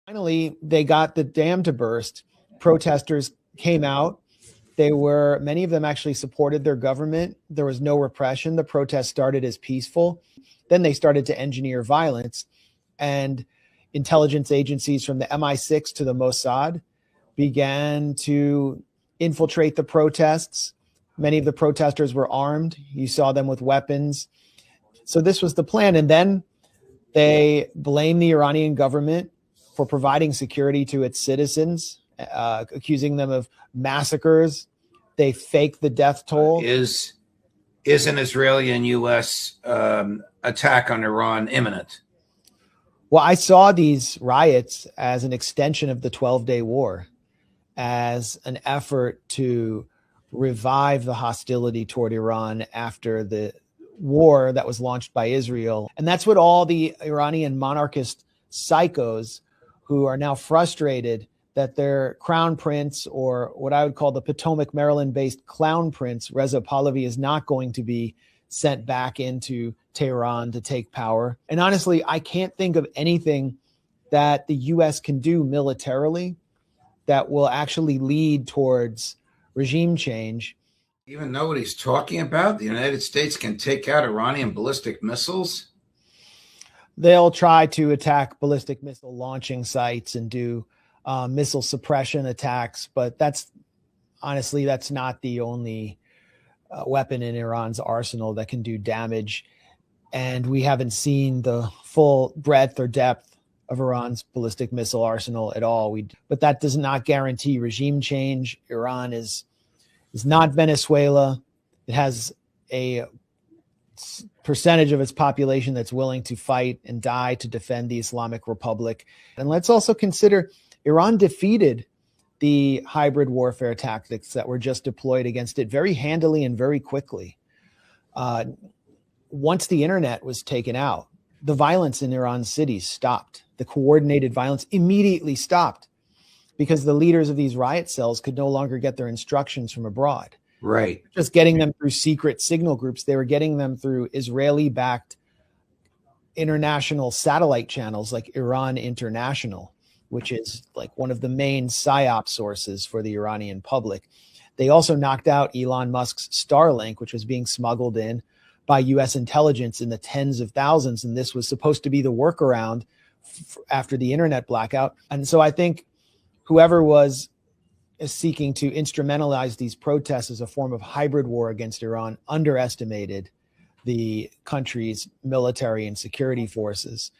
Finally, they got the dam to burst. Protesters came out. Many of them actually supported their government. There was no repression. The protests started as peaceful. Then they started to engineer violence, and intelligence agencies from the MI6 to the Mossad began to infiltrate the protests. Many of the protesters were armed. You saw them with weapons. So this was the plan. And then they blamed the Iranian government for providing security to its citizens, accusing them of massacres. They faked the death toll. Is an Israeli and U.S. Attack on Iran imminent? Well, I saw these riots as an extension of the 12-day war, as an effort to revive the hostility toward Iran after the war that was launched by Israel. And that's what all the Iranian monarchist psychos who are now frustrated that their crown prince, or what I would call the Potomac, Maryland-based clown prince, Reza Pahlavi, is not going to be sent back into Tehran to take power. And honestly, I can't think of anything that the U.S. can do militarily that will actually lead towards regime change. Even know what he's talking about? The United States can take out Iranian ballistic missiles? They'll try to attack ballistic missile launching sites and do missile suppression attacks, but that's not the only weapon in Iran's arsenal that can do damage. And we haven't seen the full breadth or depth of Iran's ballistic missile arsenal at all. But that does not guarantee regime change. Iran is not Venezuela. It has a percentage of its population that's willing to fight and die to defend the Islamic Republic. And let's also consider Iran defeated the hybrid warfare tactics that were just deployed against it very handily and very quickly. Once the internet was taken out, the violence in Iran's cities stopped. The coordinated violence immediately stopped because the leaders of these riot cells could no longer get their instructions from abroad. Right. Just getting them through secret signal groups. They were getting them through Israeli-backed international satellite channels like Iran International, which is like one of the main PSYOP sources for the Iranian public. They also knocked out Elon Musk's Starlink, which was being smuggled in by U.S. intelligence in the tens of thousands. And this was supposed to be the workaround after the internet blackout. And so I think whoever was seeking to instrumentalize these protests as a form of hybrid war against Iran underestimated the country's military and security forces.